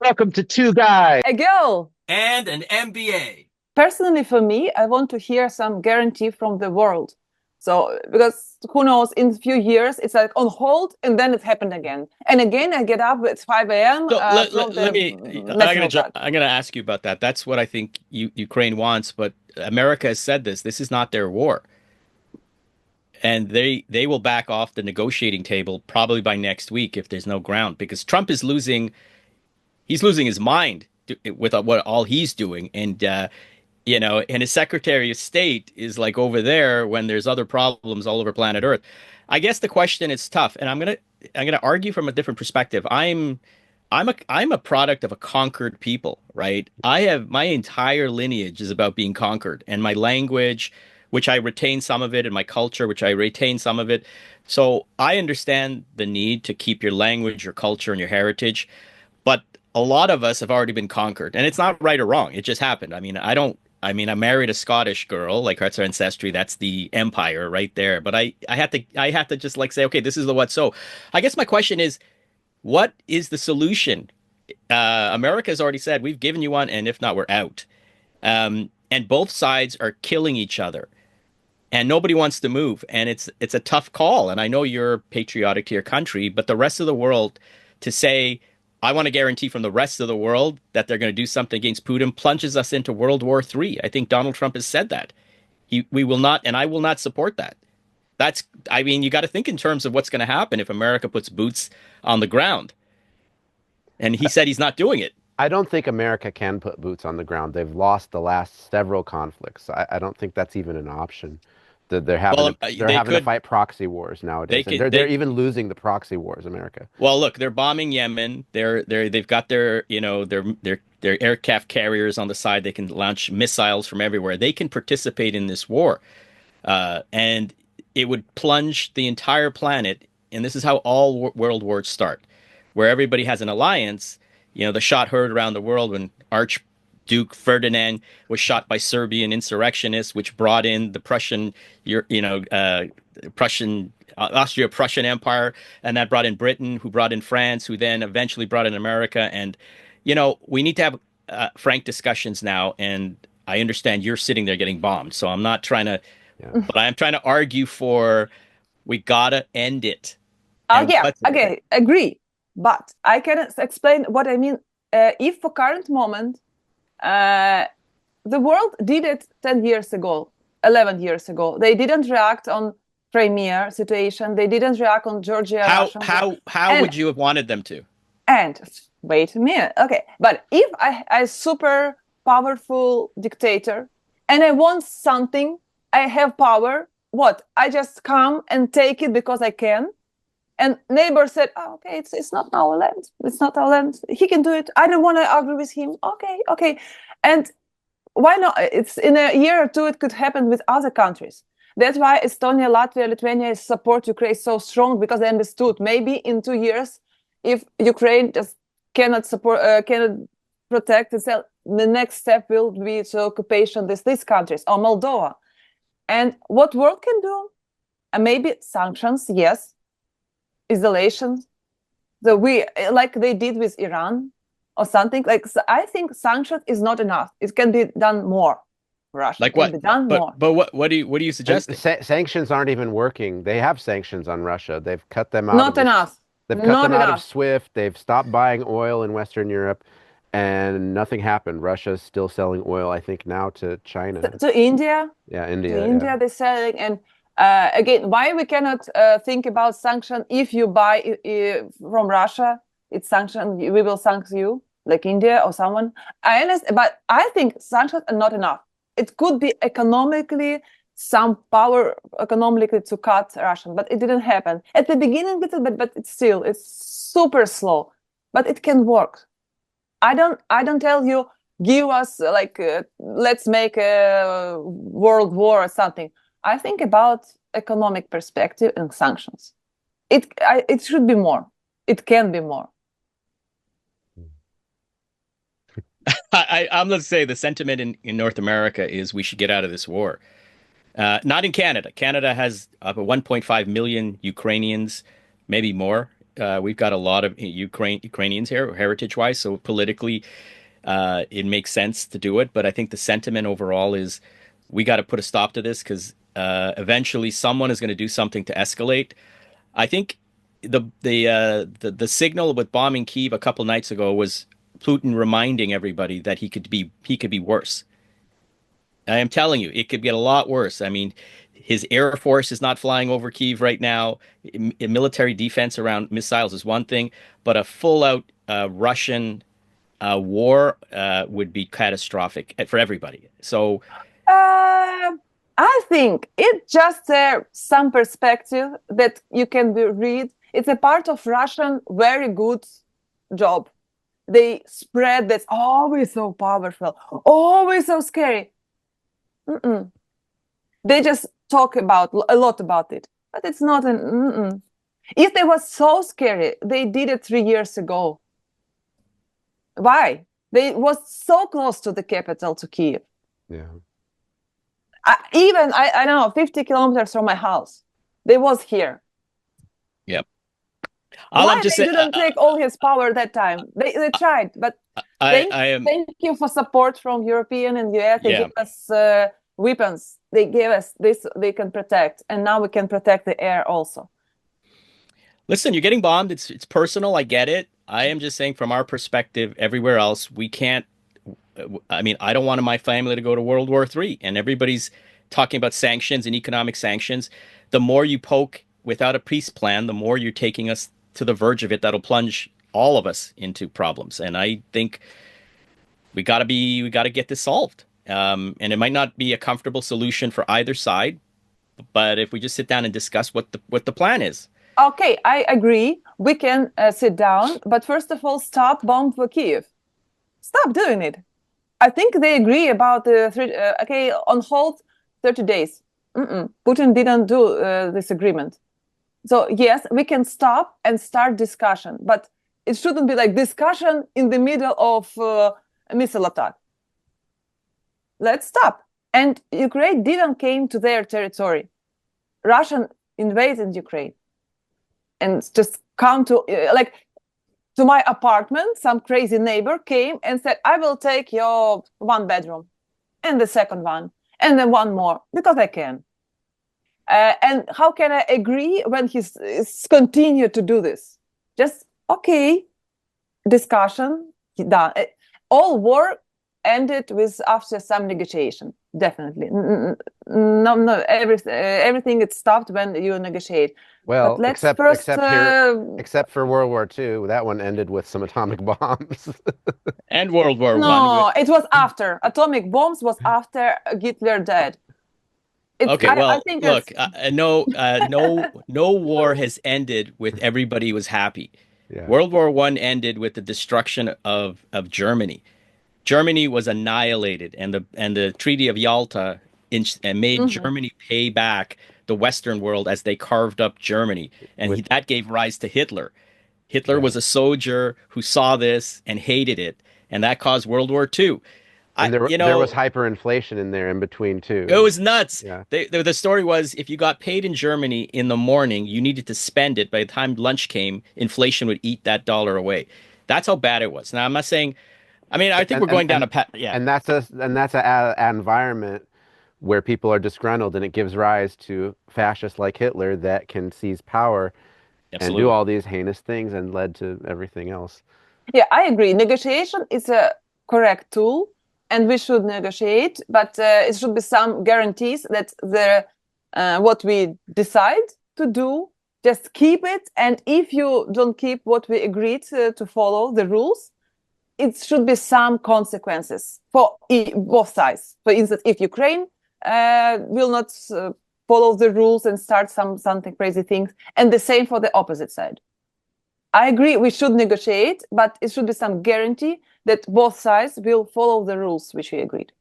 Welcome to Two Guys. A girl. And an MBA. Personally, for me, I want to hear some guarantee from the world. So, because who knows, in a few years, it's like on hold and then it happened again. And again, I get up at 5 a.m. So let, from let, the let me. I'm gonna ask you about that. That's what I think Ukraine wants, but America has said this. This is not their war, and they will back off the negotiating table probably by next week if there's no ground, because Trump is losing. He's losing his mind with what all he's doing, and and his Secretary of State is like over there when there's other problems all over planet Earth. I guess the question is tough, and I'm gonna argue from a different perspective. I'm a product of a conquered people, right? I have my entire lineage is about being conquered, and my language, which I retain some of it, and my culture, which I retain some of it. So I understand the need to keep your language, your culture, and your heritage, but a lot of us have already been conquered, and it's not right or wrong. It just happened. I mean, I don't. I mean, I married a Scottish girl, like that's our ancestry. That's the empire right there. But I have to just like say, okay, this is the what. So, I guess my question is, what is the solution? America has already said we've given you one, and if not, we're out. And both sides are killing each other, and nobody wants to move. And it's a tough call. And I know you're patriotic to your country, but the rest of the world to say, I want to guarantee from the rest of the world that they're going to do something against Putin plunges us into World War III. I think Donald Trump has said that. We will not, and I will not support that. I mean, you got to think in terms of what's going to happen if America puts boots on the ground. And he said he's not doing it. I don't think America can put boots on the ground. They've lost the last several conflicts. I don't think that's even an option. They're having Well, they're they having to could, fight proxy wars nowadays, they and could, they're they, even losing the proxy wars, America. well, look, they're bombing Yemen. They've got their aircraft carriers on the side. They can launch missiles from everywhere. They can participate in this war. And it would plunge the entire planet. And this is how all world wars start, where everybody has an alliance. The shot heard around the world when Archduke Ferdinand was shot by Serbian insurrectionists, which brought in the Prussian, Austria-Prussian Empire, and that brought in Britain, who brought in France, who then eventually brought in America. And, we need to have frank discussions now. And I understand you're sitting there getting bombed. So I'm not trying to, Yeah. but I'm trying to argue for we gotta end it. Oh, And yeah, let's, okay, agree. But I can explain what I mean. If for current moment, uh, the world did it 10 years ago, 11 years ago. They didn't react on Crimea situation. They didn't react on Georgia, how Russian. how And would you have wanted them to? And wait a minute. Okay. But if I super powerful dictator and I want something, I have power. What? I just come and take it because I can. And neighbor said, oh, okay, it's not our land. It's not our land. He can do it. I don't want to argue with him. Okay, okay. And why not? It's in a year or two, it could happen with other countries. That's why Estonia, Latvia, Lithuania support Ukraine so strong, because they understood maybe in 2 years, if Ukraine just cannot support, cannot protect itself, the next step will be to occupation these countries or Moldova. And what world can do? Maybe sanctions, yes. Isolation. So we, like they did with Iran or something. Like, so I think sanctions is not enough. It can be done more. Russia Like can what? be done more. But what do you And suggest? sanctions aren't even working. They have sanctions on Russia. They've cut them out of Not enough. They've cut Not them out of enough. SWIFT. They've stopped buying oil in Western Europe, and nothing happened. Russia's still selling oil, I think, now to China. To India, Yeah, to India. Yeah. India, they're selling. And again, why we cannot think about sanction if you buy from Russia, it's sanction. We will sanction you, like India or someone. I understand, but I think sanctions are not enough. It could be economically some power economically to cut Russian, but it didn't happen at the beginning. But it's super slow. But it can work. I don't tell you give us let's make a world war or something. I think about economic perspective and sanctions. It should be more. It can be more. I'm going to say the sentiment in North America is we should get out of this war. Not in Canada. Canada has 1.5 million Ukrainians, maybe more. we've got a lot of Ukrainians here, heritage-wise, so politically, it makes sense to do it. But I think the sentiment overall is we got to put a stop to this because eventually someone is going to do something to escalate. I think the signal with bombing Kyiv a couple nights ago was Putin reminding everybody that he could be worse. I am telling you, it could get a lot worse. I mean, his air force is not flying over Kyiv right now. Military defense around missiles is one thing, but a full-out Russian war would be catastrophic for everybody. So, I think it's just some perspective that you can read. It's a part of Russian very good job. They spread that's always so powerful, always so scary. They just talk about a lot about it, but it's not an. If they was so scary, they did it 3 years ago. Why? They was so close to the capital, to Kyiv. Yeah. I don't know, 50 kilometers from my house. They was here. yep. Why they didn't take all his power that time? They tried, but thank you for support from European and US. They gave us weapons. They gave us this. They can protect, and now we can protect the air also. Listen, you're getting bombed. It's personal. I get it. I am just saying from our perspective, everywhere else, we can't. I mean, I don't want my family to go to World War III, and everybody's talking about sanctions and economic sanctions. The more you poke without a peace plan, the more you're taking us to the verge of it. That'll plunge all of us into problems. And I think we got to get this solved. And it might not be a comfortable solution for either side, but if we just sit down and discuss what the plan is. Okay, I agree. We can sit down, but first of all, stop bomb for Kyiv. Stop doing it. I think they agree about the on hold 30 days. Putin didn't do this agreement. So yes, we can stop and start discussion, but it shouldn't be like discussion in the middle of a missile attack. Let's stop. And Ukraine didn't came to their territory. Russian invaded Ukraine and just come to to my apartment. Some crazy neighbor came and said, I will take your one bedroom and the second one and then one more because I can. And how can I agree when he's continue to do this? Just, okay, discussion, done. All war ended with after some negotiation, definitely. No, everything is stopped when you negotiate. Well, except for World War II, that one ended with some atomic bombs. And World War I. No, it was after. Atomic bombs was after Hitler dead. Okay, well, look, no war has ended with everybody was happy. Yeah. World War I ended with the destruction of Germany. Germany was annihilated, and the Treaty of Yalta made Germany pay back the Western world as they carved up Germany, and that gave rise to Hitler. Hitler was a soldier who saw this and hated it, and that caused World War II. And there was hyperinflation in there in between too. It was nuts. Yeah. The story was if you got paid in Germany in the morning, you needed to spend it. By the time lunch came, inflation would eat that dollar away. That's how bad it was. Now, I'm not saying. I mean, I think we're going down a path. Yeah. And that's an environment where people are disgruntled, and it gives rise to fascists like Hitler that can seize power and do all these heinous things, and led to everything else. Yeah, I agree. Negotiation is a correct tool. And we should negotiate, but it should be some guarantees that what we decide to do, just keep it. And if you don't keep what we agreed to follow, the rules, it should be some consequences for both sides. For instance, if Ukraine will not follow the rules and start something crazy things, and the same for the opposite side. I agree we should negotiate, but it should be some guarantee that both sides will follow the rules which we agreed.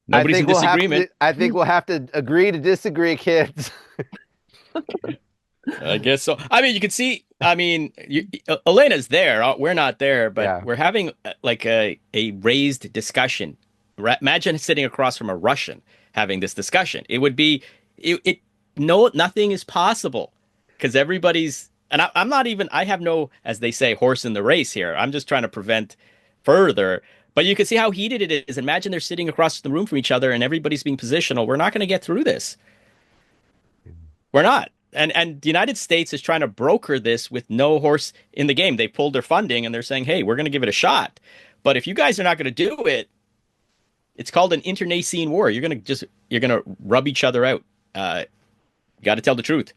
Nobody's in disagreement. I think we'll have to agree to disagree, kids. I guess so. I mean, you can see, Elena's there. We're not there, but we're having like a raised discussion. Imagine sitting across from a Russian having this discussion. It would be, nothing is possible. because everybody's, and I'm not even, I have no, as they say, horse in the race here. I'm just trying to prevent further. But you can see how heated it is. Imagine they're sitting across the room from each other and everybody's being positional. We're not going to get through this. We're not. And the United States is trying to broker this with no horse in the game. They pulled their funding and they're saying, hey, we're going to give it a shot. But if you guys are not going to do it, it's called an internecine war. You're going to rub each other out. Got to tell the truth.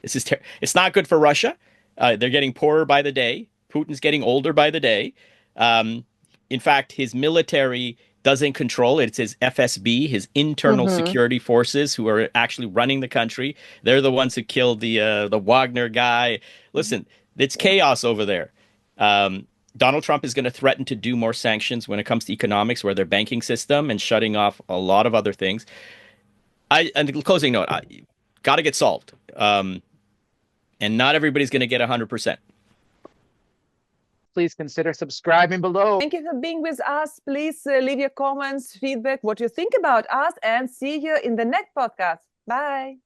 It's not good for Russia. They're getting poorer by the day. Putin's getting older by the day. In fact, his military doesn't control it. It's his FSB, his internal security forces, who are actually running the country. They're the ones who killed the Wagner guy. Listen, it's chaos over there. Donald Trump is going to threaten to do more sanctions when it comes to economics, where their banking system and shutting off a lot of other things. And the closing note, got to get solved. And not everybody's going to get 100%. Please consider subscribing below. Thank you for being with us. Please leave your comments, feedback, what you think about us, and see you in the next podcast. Bye.